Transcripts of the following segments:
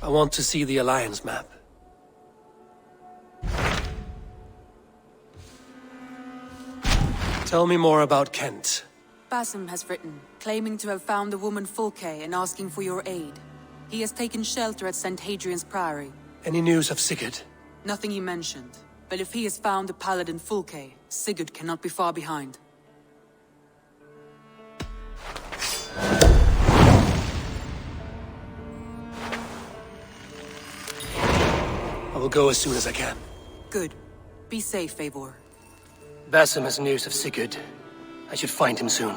I want to see the Alliance map. Tell me more about Kent. Basim has written, claiming to have found the woman Fulke and asking for your aid. He has taken shelter at St. Hadrian's Priory. Any news of Sigurd? Nothing he mentioned. But if he has found the paladin Fulke, Sigurd cannot be far behind. I will go as soon as I can. Good. Be safe, Eivor. Basim has news of Sigurd. I should find him soon.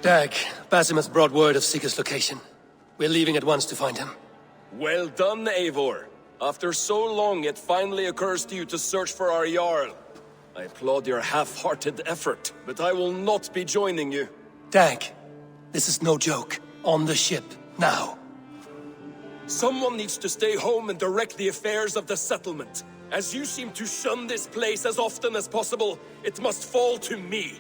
Dag, Basim has brought word of Sigurd's location. We're leaving at once to find him. Well done, Eivor. After so long, it finally occurs to you to search for our Jarl. I applaud your half-hearted effort, but I will not be joining you. Dag, this is no joke. On the ship, now. Someone needs to stay home and direct the affairs of the settlement. As you seem to shun this place as often as possible, it must fall to me.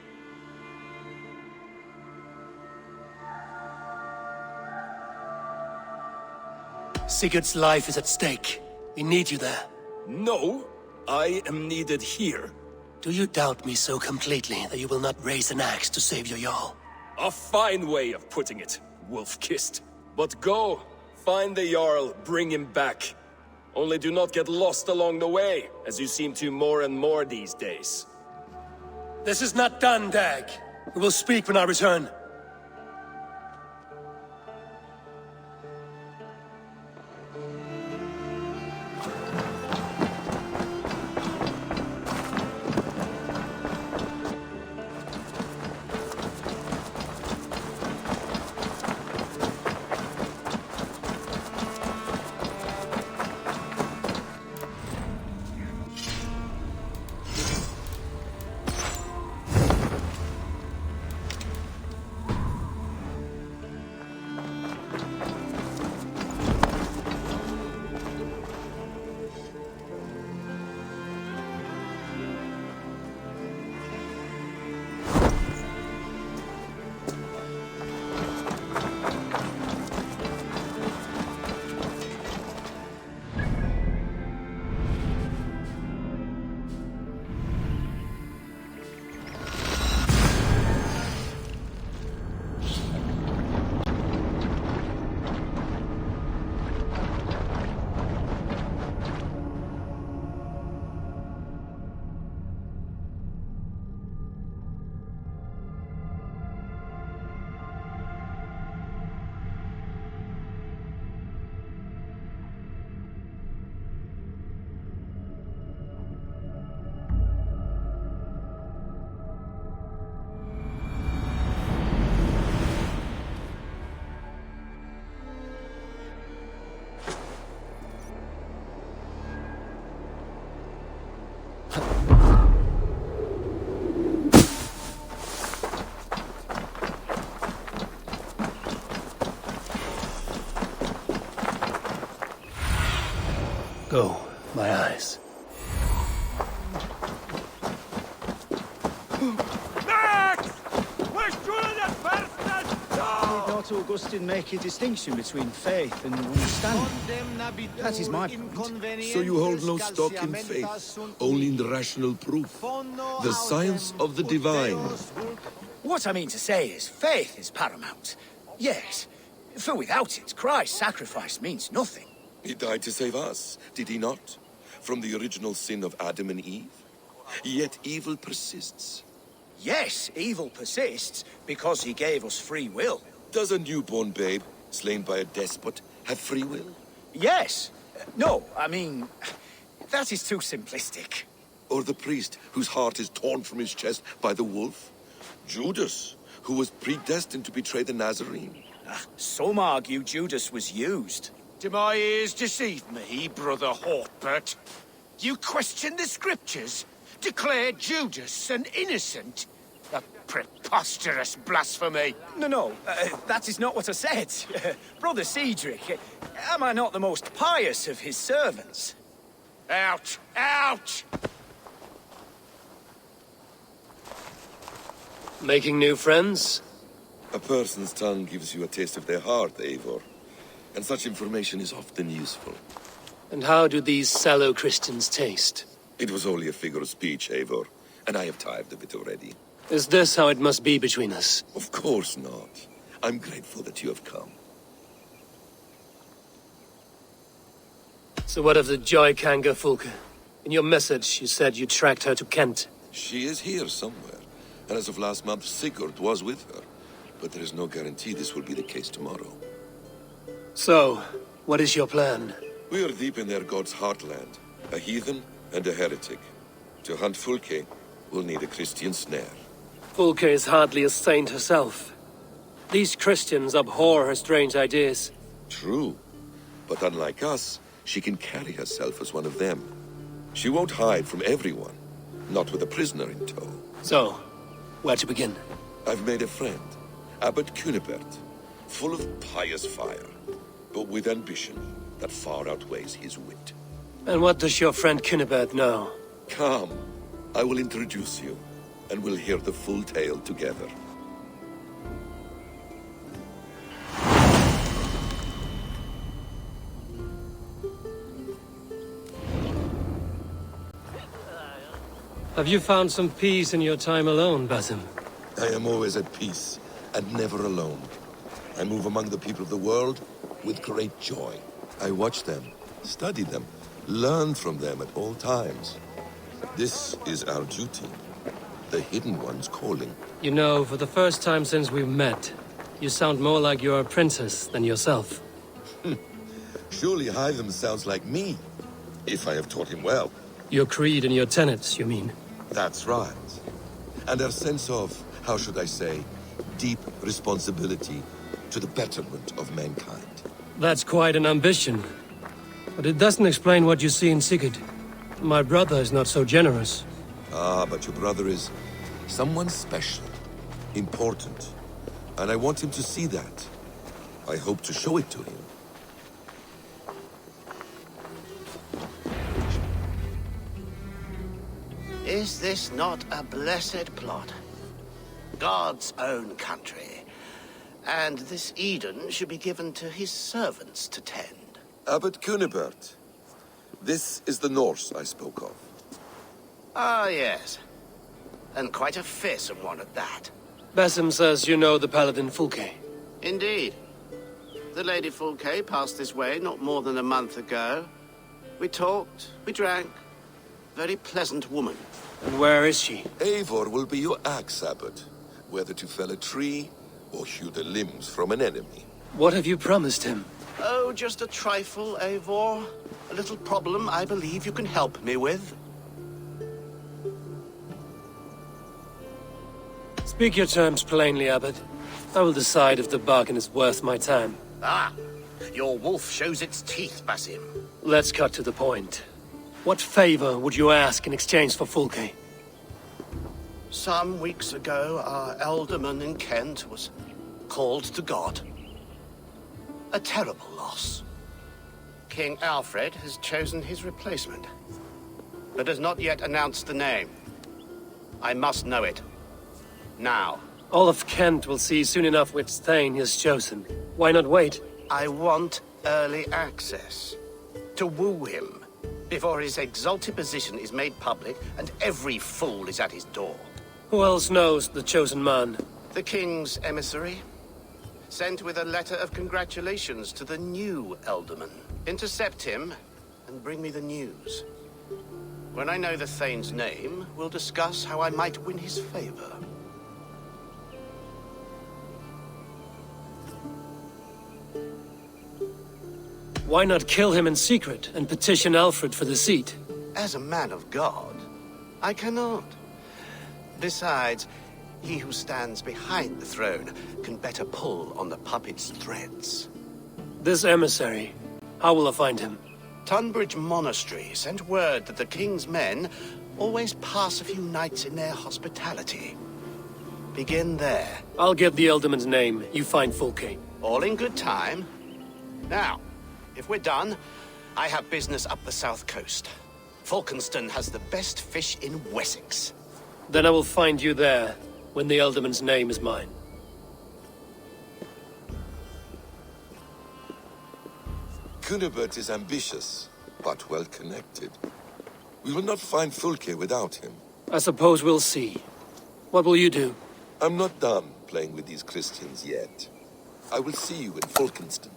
Sigurd's life is at stake. We need you there. No, I am needed here. Do you doubt me so completely that you will not raise an axe to save your Jarl? A fine way of putting it, wolf-kissed. But go, find the Jarl, bring him back. Only do not get lost along the way, as you seem to more and more these days. This is not done, Dag. We will speak when I return. Go, my eyes. Did not Augustine make a distinction between faith and understanding? That is my point. So you hold no stock in faith, only in the rational proof, the science of the divine. What I mean to say is, faith is paramount. Yes, for without it, Christ's sacrifice means nothing. He died to save us, did he not? From the original sin of Adam and Eve? Yet evil persists. Yes, evil persists because he gave us free will. Does a newborn babe, slain by a despot, have free will? Yes. No, I mean, that is too simplistic. Or the priest whose heart is torn from his chest by the wolf? Judas, who was predestined to betray the Nazarene? Some argue Judas was used. Do my ears deceive me, Brother Hawkbert? You question the scriptures? Declare Judas an innocent? A preposterous blasphemy! No, that is not what I said. Brother Cedric, am I not the most pious of his servants? Out! Out! Making new friends? A person's tongue gives you a taste of their heart, Eivor. And such information is often useful. And how do these sallow Christians taste? It was only a figure of speech, Eivor, and I have tired of it already. Is this how it must be between us? Of course not. I'm grateful that you have come. So what of the Joy Kanga Fulke? In your message, you said you tracked her to Kent. She is here somewhere, and as of last month, Sigurd was with her. But there is no guarantee this will be the case tomorrow. So, what is your plan? We are deep in their god's heartland, a heathen and a heretic. To hunt Fulke, we'll need a Christian snare. Fulke is hardly a saint herself. These Christians abhor her strange ideas. True, but unlike us, she can carry herself as one of them. She won't hide from everyone, not with a prisoner in tow. So, where to begin? I've made a friend, Abbot Cunibert, full of pious fire, but with ambition that far outweighs his wit. And what does your friend Cunibert know? Come, I will introduce you, and we'll hear the full tale together. Have you found some peace in your time alone, Basim? I am always at peace, and never alone. I move among the people of the world with great joy. I watch them, study them, learn from them at all times. This is our duty, the Hidden One's calling. You know, for the first time since we met, you sound more like you're a princess than yourself. Surely Hytham sounds like me, if I have taught him well. Your creed and your tenets, you mean? That's right. And our sense of, how should I say, deep responsibility to the betterment of mankind. That's quite an ambition. But it doesn't explain what you see in Sigurd. My brother is not so generous. Ah, but your brother is someone special, important. And I want him to see that. I hope to show it to him. Is this not a blessed plot? God's own country. And this Eden should be given to his servants to tend. Abbot Cunibert. This is the Norse I spoke of. Ah, yes. And quite a fearsome one at that. Basim says you know the paladin Fulke. Indeed. The Lady Fulke passed this way not more than a month ago. We talked, we drank. Very pleasant woman. And where is she? Eivor will be your axe, Abbot. Whether to fell a tree or hew the limbs from an enemy. What have you promised him? Oh, just a trifle, Eivor. A little problem I believe you can help me with. Speak your terms plainly, Abbot. I will decide if the bargain is worth my time. Ah, your wolf shows its teeth, Basim. Let's cut to the point. What favor would you ask in exchange for Fulke? Some weeks ago, our alderman in Kent was called to God. A terrible loss. King Aelfred has chosen his replacement, but has not yet announced the name. I must know it. Now. All of Kent will see soon enough which Thane he has chosen. Why not wait? I want early access. To woo him, before his exalted position is made public and every fool is at his door. Who else knows the chosen man? The king's emissary, sent with a letter of congratulations to the new Alderman. Intercept him and bring me the news. When I know the Thane's name, we'll discuss how I might win his favor. Why not kill him in secret and petition Alfred for the seat? As a man of God, I cannot. Besides, he who stands behind the throne can better pull on the puppet's threads. This emissary, how will I find him? Tunbridge Monastery sent word that the king's men always pass a few nights in their hospitality. Begin there. I'll get the Ealdorman's name. You find Fulke. All in good time. Now, if we're done, I have business up the south coast. Falkenston has the best fish in Wessex. Then I will find you there. when the Elderman's name is mine. Cunibert is ambitious, but well-connected. We will not find Fulke without him. I suppose we'll see. What will you do? I'm not done playing with these Christians yet. I will see you in Fulkenston.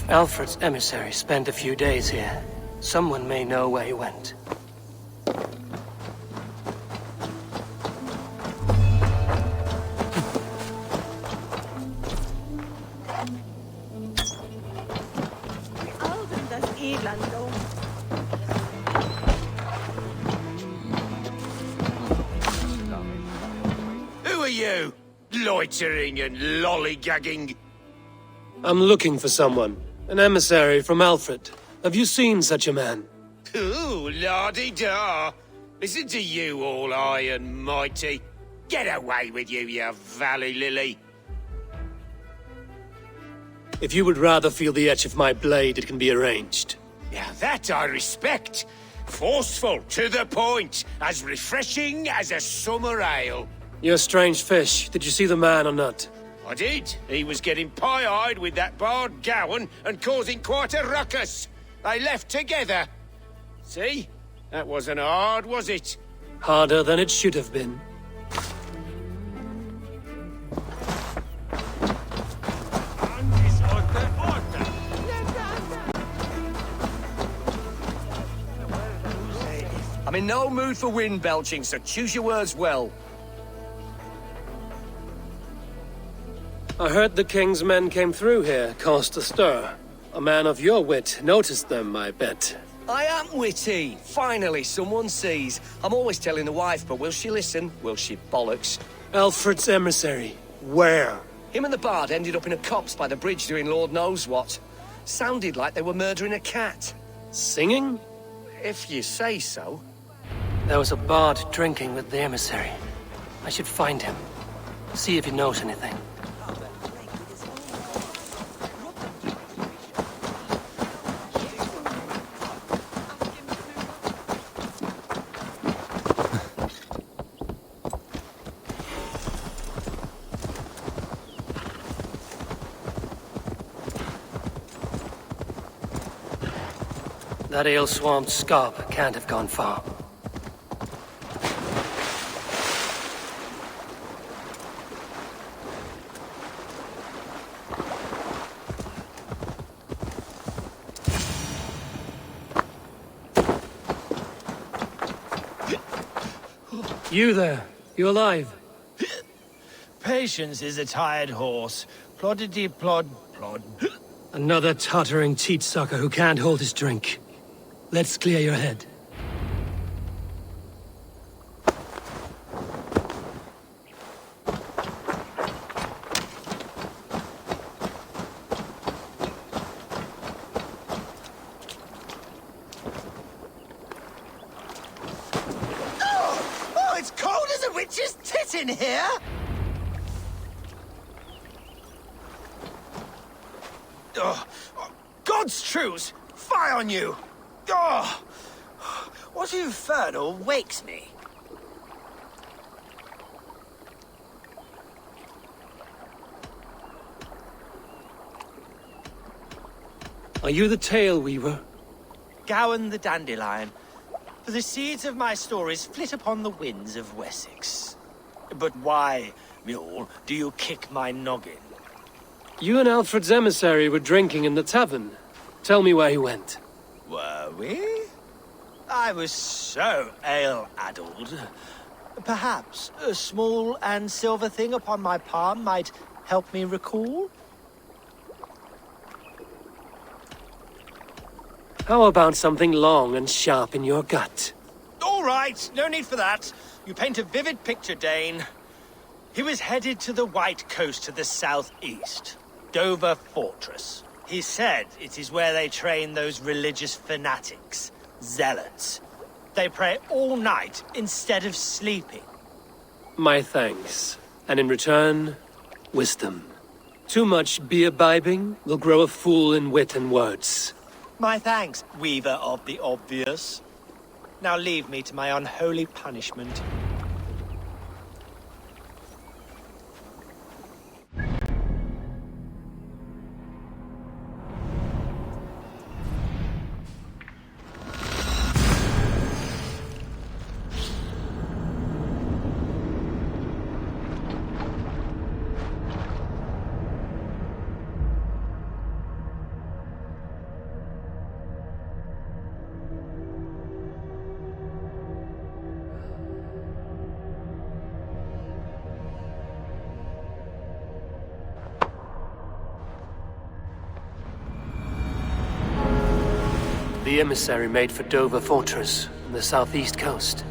Alfred's emissary spent a few days here. Someone may know where he went. Who are you? Loitering and lollygagging. I'm looking for someone. An emissary from Alfred. Have you seen such a man? Ooh, la-di-da. Listen to you, all high and mighty. Get away with you, you valley lily. If you would rather feel the edge of my blade, it can be arranged. Yeah, that I respect. Forceful, to the point, as refreshing as a summer ale. You're a strange fish. Did you see the man or not? I did. He was getting pie-eyed with that bard Gowan and causing quite a ruckus. They left together. See? That wasn't hard, was it? Harder than it should have been. I'm in no mood for wind belching, so choose your words well. I heard the king's men came through here, caused a stir. A man of your wit noticed them, I bet. I am witty. Finally, someone sees. I'm always telling the wife, but will she listen? Will she bollocks? Alfred's emissary. Where? Him and the bard ended up in a copse by the bridge doing Lord knows what. Sounded like they were murdering a cat. Singing? If you say so. There was a bard drinking with the emissary. I should find him. See if he knows anything. That ale-swamped scarp can't have gone far. You there, you alive? Patience is a tired horse. Ploddity plod plod. Another tottering teat-sucker who can't hold his drink. Let's clear your head. That ale swamped scarp can't have gone far. You there, you alive? Patience is a tired horse. Ploddity plod plod. Another tottering teat-sucker who can't hold his drink. Let's clear your head. Let's clear your head. Oh, it's cold as a witch's tit in here! Oh, God's truce! Fie on you! Oh, what infernal wakes me? Are you the tale weaver? Gawain the Dandelion. For the seeds of my stories flit upon the winds of Wessex. But why, mule, do you kick my noggin? You and Alfred's emissary were drinking in the tavern. Tell me where he went. Were we? I was so ale-addled. Perhaps a small and silver thing upon my palm might help me recall? How about something long and sharp in your gut? All right, no need for that. You paint a vivid picture, Dane. He was headed to the White Coast to the southeast, Dover Fortress. He said it is where they train those religious fanatics, zealots. They pray all night instead of sleeping. My thanks. And in return, wisdom. Too much beer-bibbing will grow a fool in wit and words. My thanks, weaver of the obvious. Now leave me to my unholy punishment. The emissary made for Dover Fortress on the southeast coast.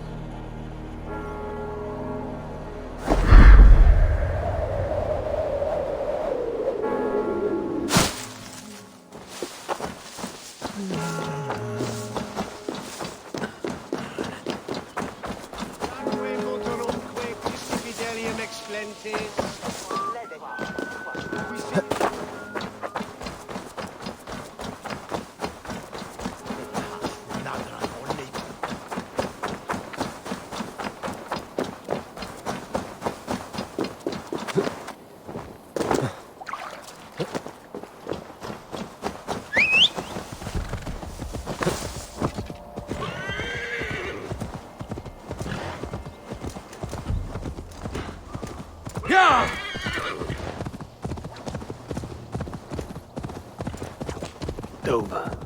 Dover.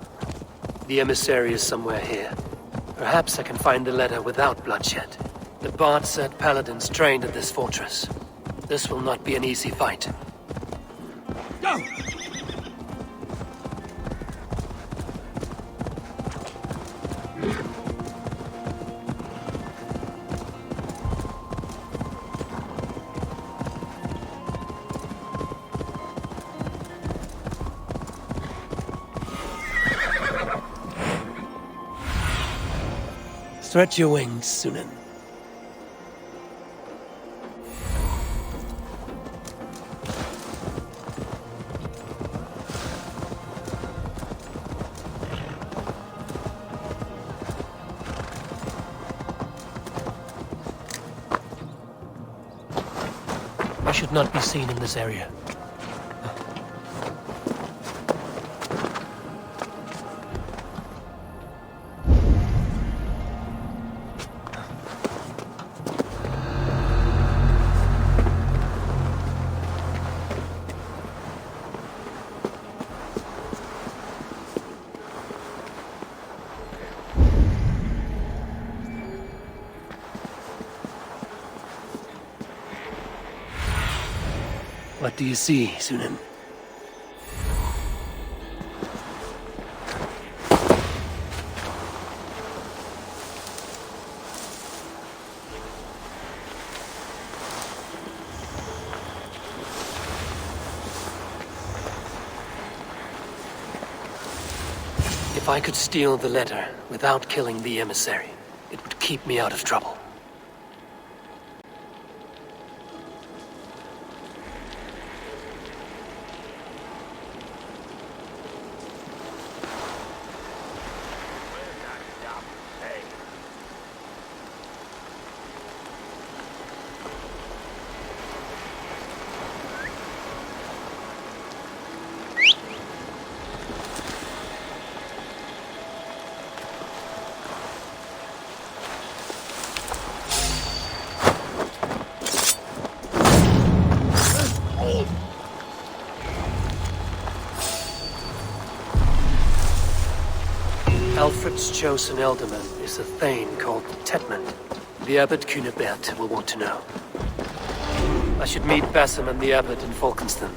The emissary is somewhere here. Perhaps I can find the letter without bloodshed. The bard said paladins trained at this fortress. This will not be an easy fight. Go! Stretch your wings, Sunan. I should not be seen in this area. What do you see, Sunan? If I could steal the letter without killing the emissary, it would keep me out of trouble. Alfred's chosen ealdorman is a thane called Tedmund. The Abbot Cunibert will want to know. I should meet Basim and the Abbot in Falkenston.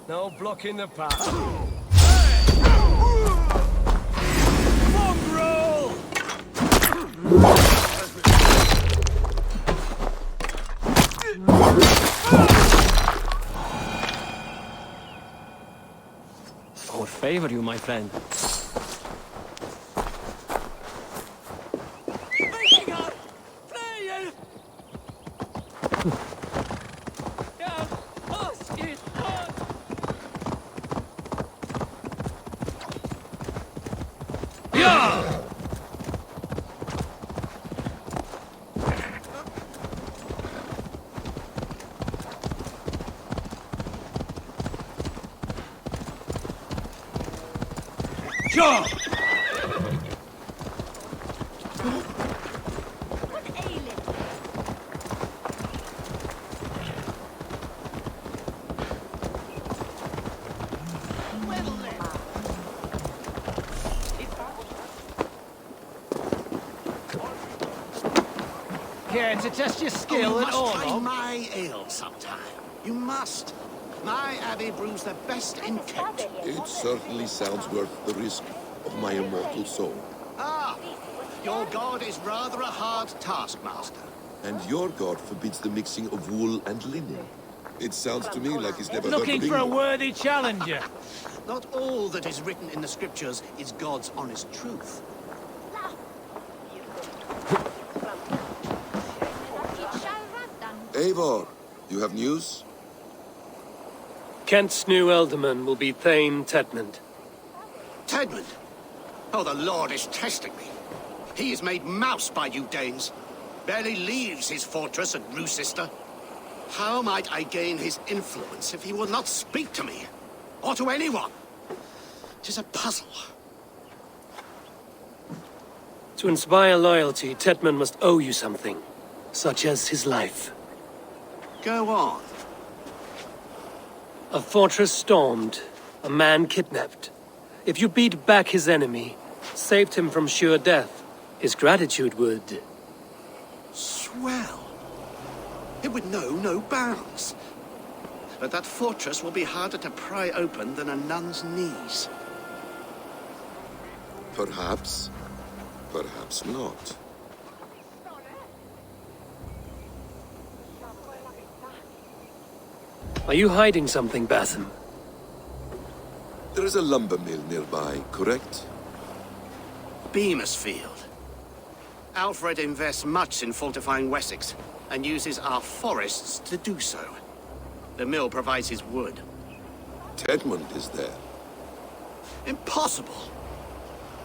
No blocking the path. Mongrel! I would favor you, my friend. Care to test your skill you at must all? try my ale sometime. You must. My abbey brews the best in Kent. It certainly sounds worth the risk of my immortal soul. Ah, your god is rather a hard taskmaster. And your god forbids the mixing of wool and linen. It sounds to me like he's never Looking heard for a of England. worthy challenger. Not all that is written in the scriptures is God's honest truth. Eivor, you have news? Kent's new ealdorman will be Thane Tedmund. Tedmund! Oh, the Lord is testing me. He is made mouse by you Danes. Barely leaves his fortress at Roosister. How might I gain his influence if he will not speak to me? Or to anyone? 'Tis a puzzle. To inspire loyalty, Tedmund must owe you something, such as his life. Go on. A fortress stormed, a man kidnapped. If you beat back his enemy, saved him from sure death, his gratitude would... Swell. It would know no bounds. But that fortress will be harder to pry open than a nun's knees. Perhaps. Perhaps not. Are you hiding something, Basim? There is a lumber mill nearby, correct? Bemisfield. Aelfred invests much in fortifying Wessex, and uses our forests to do so. The mill provides his wood. Tedmund is there. Impossible!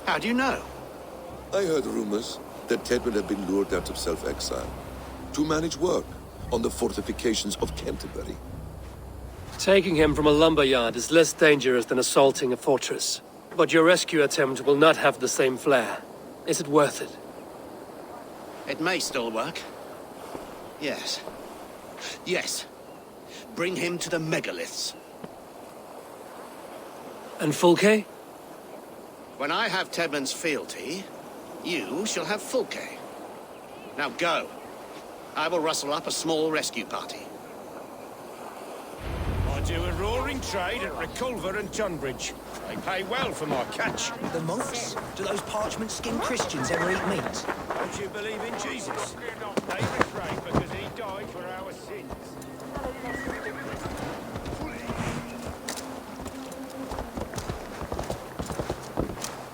How do you know? I heard rumors that Tedmund had been lured out of self-exile to manage work on the fortifications of Canterbury. Taking him from a lumberyard is less dangerous than assaulting a fortress. But your rescue attempt will not have the same flair. Is it worth it? It may still work. Yes. Yes. Bring him to the megaliths. And Fulke? When I have Tedmund's fealty, you shall have Fulke. Now go. I will rustle up a small rescue party. I do a roaring trade at Reculver and Tunbridge. They pay well for my catch. The monks? Do those parchment-skinned Christians ever eat meat? Don't you believe in Jesus? They refrain because he died for our sins.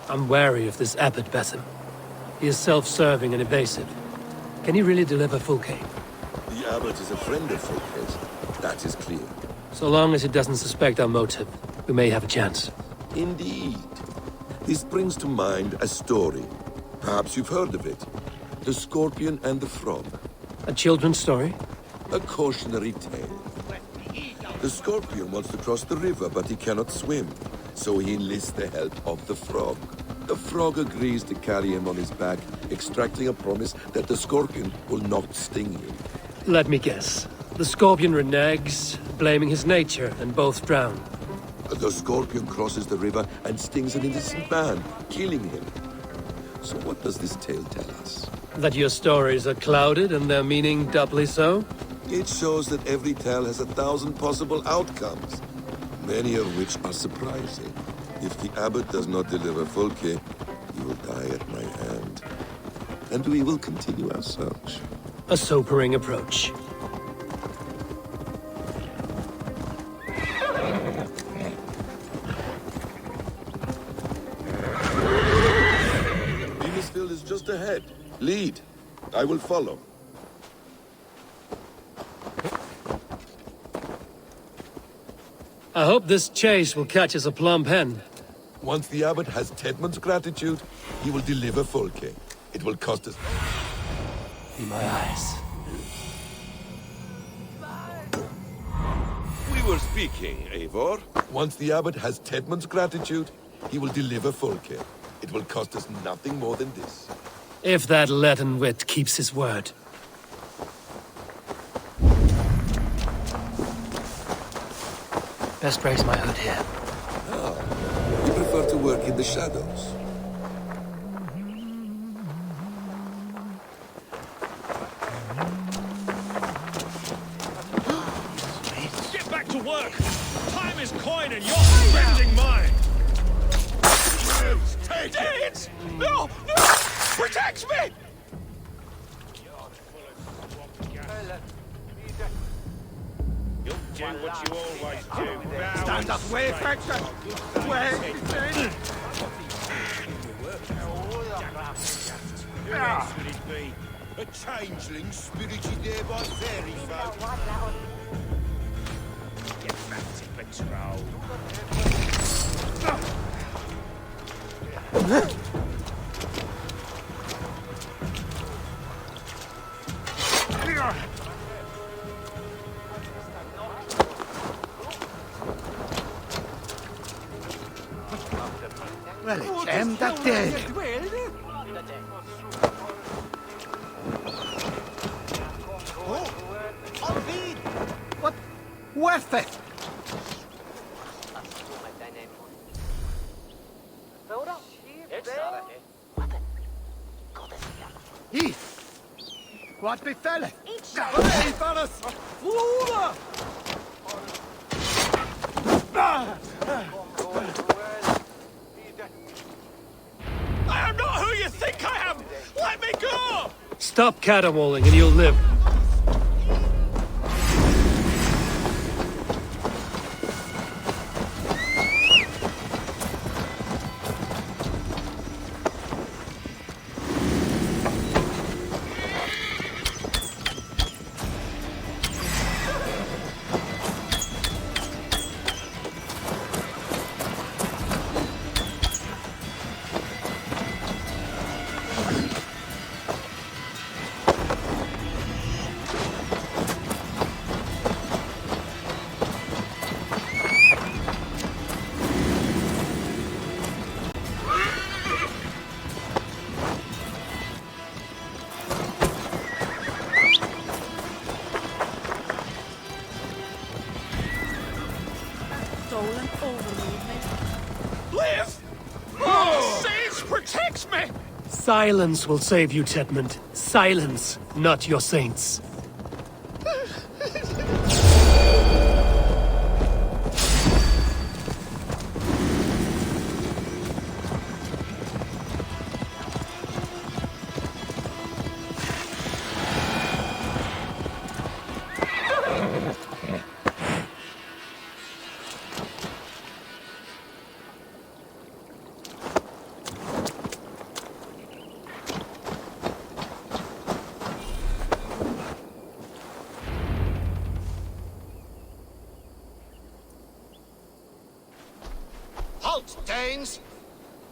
I'm wary of this Abbot Basim. He is self-serving and evasive. Can he really deliver Fulke? The Abbot is a friend of Fulke's. That is clear. So long as he doesn't suspect our motive, we may have a chance. Indeed. This brings to mind a story. Perhaps you've heard of it. The Scorpion and the Frog. A children's story? A cautionary tale. The Scorpion wants to cross the river, but he cannot swim. So he enlists the help of the Frog. The Frog agrees to carry him on his back, extracting a promise that the Scorpion will not sting him. Let me guess. The Scorpion reneges, blaming his nature, and both drown. The Scorpion crosses the river and stings an innocent man, killing him. So what does this tale tell us? That your stories are clouded and their meaning doubly so? It shows that every tale has 1,000 possible outcomes, many of which are surprising. If the Abbot does not deliver Fulke, he will die at my hand. And we will continue our search. A sobering approach. Bemisfield is just ahead. Lead. I will follow. I hope this chase will catch us a plump hen. Once the Abbot has Tedmund's gratitude, he will deliver Fulke. It will cost us... In my eyes. We were speaking, Eivor. Once the Abbot has Tedmund's gratitude, he will deliver Fulke. It will cost us nothing more than this. If that leaden wit keeps his word. Best raise my hood here. Ah, you prefer to work in the shadows. Get back to work! Time is coin and you're spending mine! Take it! No! No! Protect me! You'll do what you always do. Stand up, Wayfarer! Wayfarer! Who else would it be? A changeling spirited there by fairy folk. Get back to patrol. Well, it's them that did. What? Wessex! He! What befell it? Hey, fellas! I am not who you think I am! Let me go! Stop caterwauling and you'll live. me! Silence will save you, Tedmund. Silence, not your saints. Halt, Danes!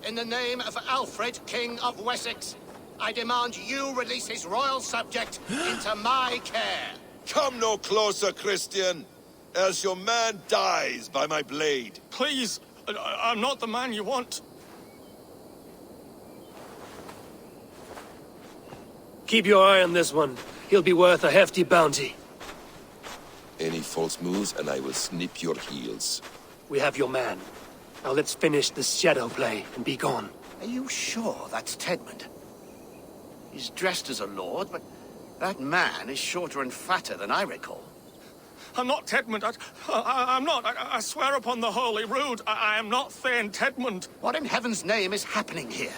In the name of Alfred, King of Wessex, I demand you release his royal subject into my care. Come no closer, Christian, else your man dies by my blade. Please, I'm not the man you want. Keep your eye on this one. He'll be worth a hefty bounty. Any false moves and I will snip your heels. We have your man. Now let's finish this shadow play and be gone. Are you sure that's Tedmund? He's dressed as a lord, but that man is shorter and fatter than I recall. I'm not Tedmund. I'm not. I swear upon the Holy Rood, I am not Thane Tedmund. What in heaven's name is happening here?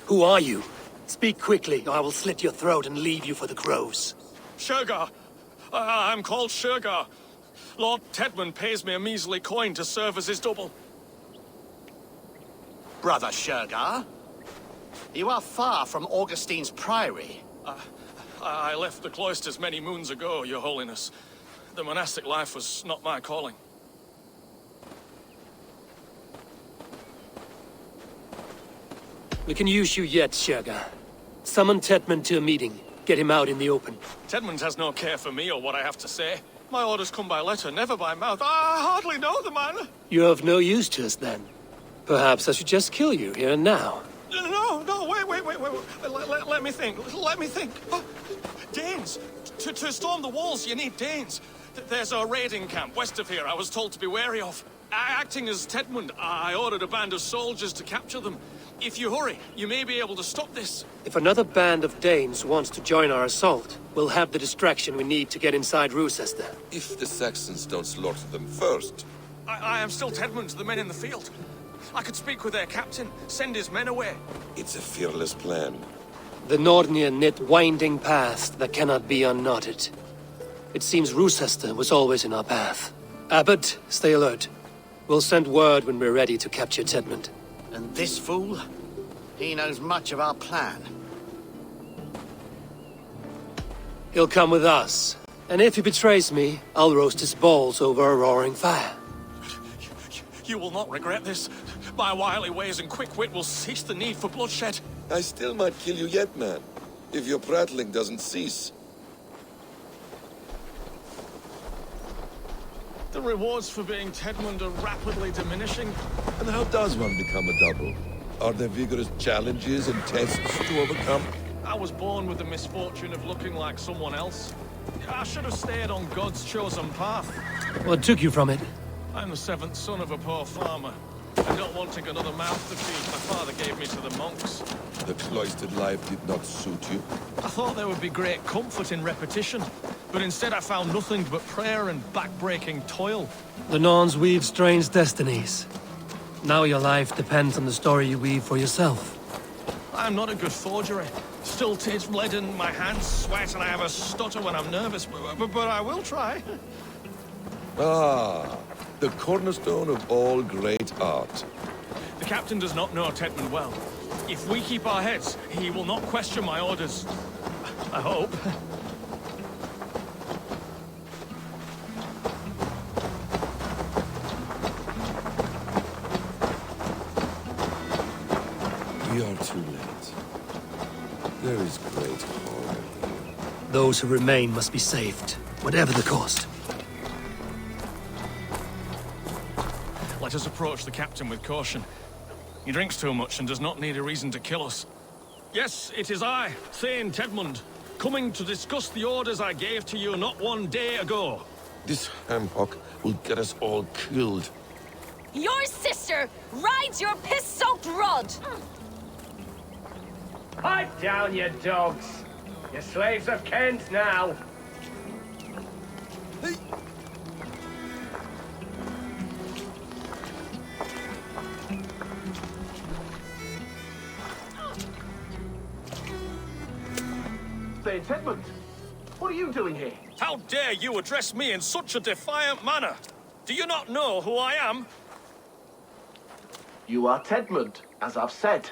Who are you? Speak quickly, or I will slit your throat and leave you for the crows. Shergar. I'm called Shergar. Lord Tedmund pays me a measly coin to serve as his double. Brother Shergar, you are far from Augustine's priory. I left the cloisters many moons ago, Your Holiness. The monastic life was not my calling. We can use you yet, Shergar. Summon Tedmund to a meeting. Get him out in the open. Tedmund has no care for me or what I have to say. My orders come by letter, never by mouth. I hardly know the man. You're of no use to us, then. Perhaps I should just kill you here and now. No, wait. Let me think. Oh, Danes! To storm the walls, you need Danes. There's a raiding camp west of here I was told to be wary of. Acting as Tedmund, I ordered a band of soldiers to capture them. If you hurry, you may be able to stop this. If another band of Danes wants to join our assault, we'll have the distraction we need to get inside Rochester. If the Saxons don't slaughter them first. I am still Tedmund to the men in the field. I could speak with their captain, send his men away. It's a fearless plan. The Nordnir knit winding paths that cannot be unknotted. It seems Rochester was always in our path. Abbot, stay alert. We'll send word when we're ready to capture Tedmund. And this fool? He knows much of our plan. He'll come with us. And if he betrays me, I'll roast his balls over a roaring fire. You will not regret this. My wily ways and quick wit will cease the need for bloodshed. I still might kill you yet, man. If your prattling doesn't cease. The rewards for being Tedmund are rapidly diminishing. And how does one become a double? Are there vigorous challenges and tests to overcome? I was born with the misfortune of looking like someone else. I should have stayed on God's chosen path. What took you from it? I'm the seventh son of a poor farmer. And not wanting another mouth to feed, my father gave me to the monks. The cloistered life did not suit you? I thought there would be great comfort in repetition, but instead I found nothing but prayer and back-breaking toil. The Norns weave strange destinies. Now your life depends on the story you weave for yourself. I'm not a good forgery. Stilted, leaden, my hands sweat, and I have a stutter when I'm nervous, but I will try. Ah, the cornerstone of all great art. The captain does not know Tedmund well. If we keep our heads, he will not question my orders. I hope. We are too late. There is great horror here. Those who remain must be saved, whatever the cost. Let us approach the captain with caution. He drinks too much and does not need a reason to kill us. Yes, it is I, Thane Tedmund, coming to discuss the orders I gave to you not one day ago. This hamhock will get us all killed. Your sister rides your piss-soaked rod! Pipe down, you dogs! You're slaves of Kent now! Saint Edmund, what are you doing here? How dare you address me in such a defiant manner? Do you not know who I am? You are Tedmund, as I've said.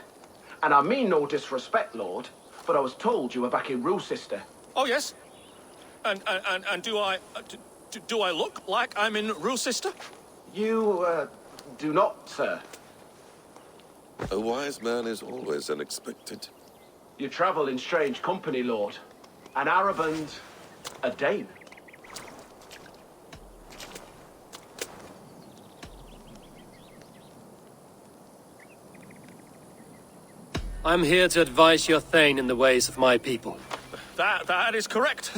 And I mean no disrespect, Lord, but I was told you were back in Rochester. Oh, yes? And do I look like I'm in Rochester? You, do not, sir. A wise man is always unexpected. You travel in strange company, Lord. An Arab and a Dane. I'm here to advise your Thane in the ways of my people. That is correct.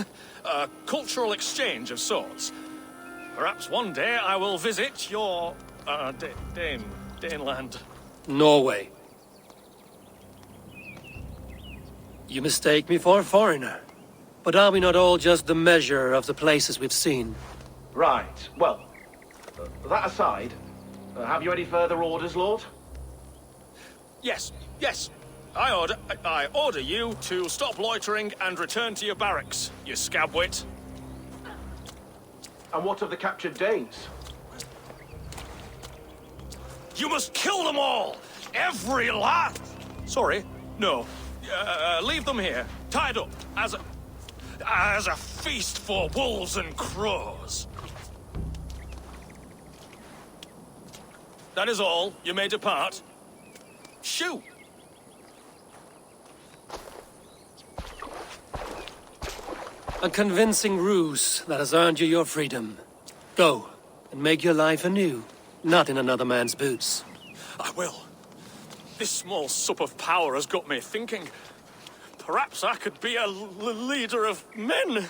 A cultural exchange of sorts. Perhaps one day I will visit your, Daneland. Norway. You mistake me for a foreigner. But are we not all just the measure of the places we've seen? Right. Well, that aside, have you any further orders, Lord? Yes. I order you to stop loitering and return to your barracks, you scabwit. And what of the captured Danes? You must kill them all! Every last! Sorry, no. Leave them here, tied up, as a feast for wolves and crows. That is all. You may depart. Shoot! A convincing ruse that has earned you your freedom. Go, and make your life anew, not in another man's boots. I will. This small sup of power has got me thinking. Perhaps I could be a leader of men.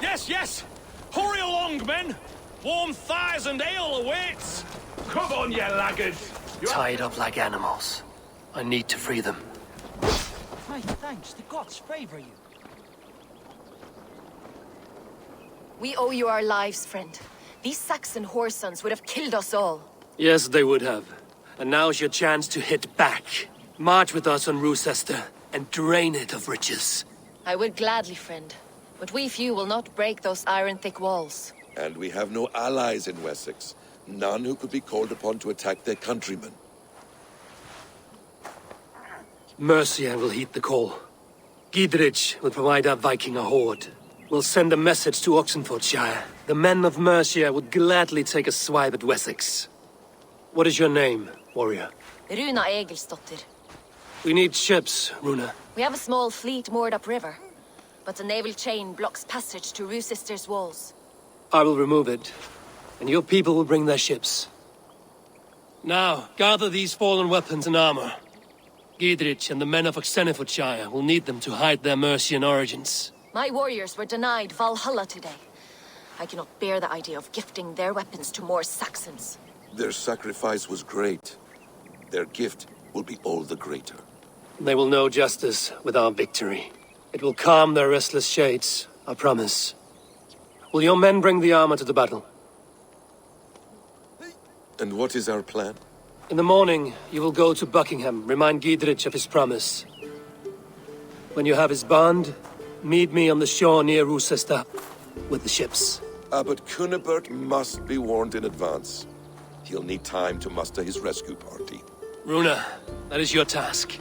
Yes! Hurry along, men! Warm thighs and ale awaits! Come on, you laggards! Tied up like animals. I need to free them. My thanks, the gods favor you. We owe you our lives, friend. These Saxon whoresons would have killed us all. Yes, they would have. And now's your chance to hit back. March with us on Rochester and drain it of riches. I would gladly, friend. But we few will not break those iron-thick walls. And we have no allies in Wessex. None who could be called upon to attack their countrymen. Mercia will heed the call. Gidrich will provide our Viking a horde. We'll send a message to Oxenfordshire. The men of Mercia would gladly take a swipe at Wessex. What is your name, warrior? Runa Egilsdotter. We need ships, Runa. We have a small fleet moored upriver, but the naval chain blocks passage to Rochester's walls. I will remove it, and your people will bring their ships. Now, gather these fallen weapons and armor. Gidrich and the men of Oxenfordshire will need them to hide their Mercian origins. My warriors were denied Valhalla today. I cannot bear the idea of gifting their weapons to more Saxons. Their sacrifice was great. Their gift will be all the greater. They will know justice with our victory. It will calm their restless shades, I promise. Will your men bring the armor to the battle? And what is our plan? In the morning, you will go to Buckingham, remind Gidrich of his promise. When you have his bond, meet me on the shore near Rochester with the ships. Abbot Cunibert must be warned in advance. He'll need time to muster his rescue party. Runa, that is your task.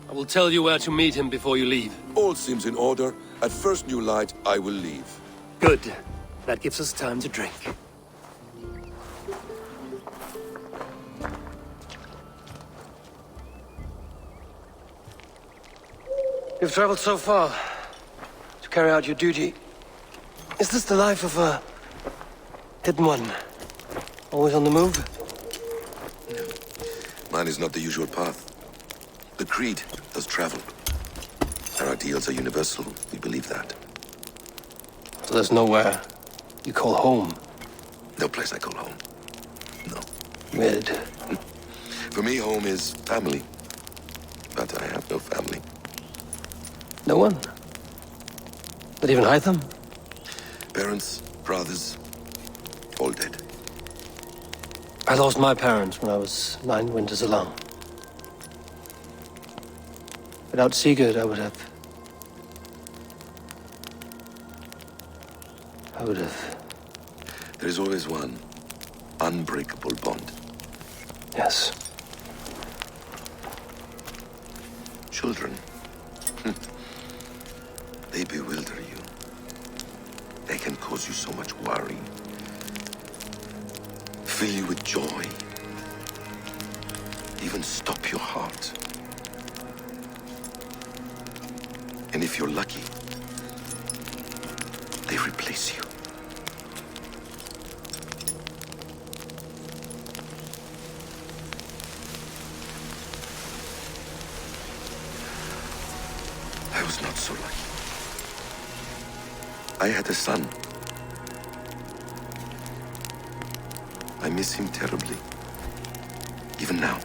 I will tell you where to meet him before you leave. All seems in order. At first new light, I will leave. Good. That gives us time to drink. You've traveled so far to carry out your duty. Is this the life of a hidden one? Always on the move? Mine is not the usual path. The Creed does travel. Our ideals are universal. We believe that. So there's nowhere you call home? No place I call home. No. Weird. For me, home is family. But I have no family. No one? Not even Hytham? Parents, brothers, all dead. I lost my parents when I was 9 winters alone. Without Sigurd, I would have... There is always one unbreakable bond. Yes. Children. They bewilder you. They can cause you so much worry. Fill you with joy. Even stop your heart. And if you're lucky, they replace you. I was not so lucky. I had a son. I miss him terribly. Even now.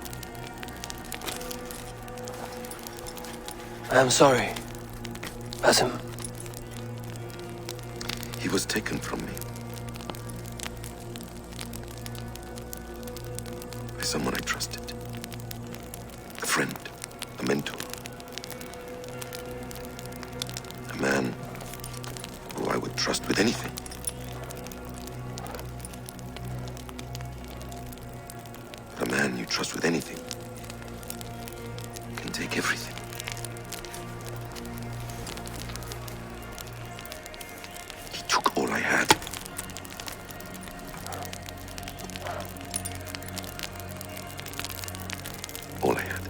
I am sorry. Basim. He was taken from me. By someone I trusted. A friend. A mentor. A man who I would trust with anything. But a man you trust with anything can take everything. He took all I had. All I had.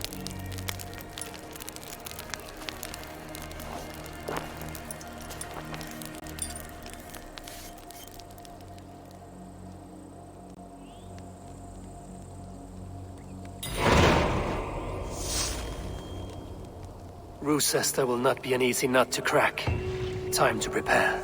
Roosester will not be an easy nut to crack. Time to prepare.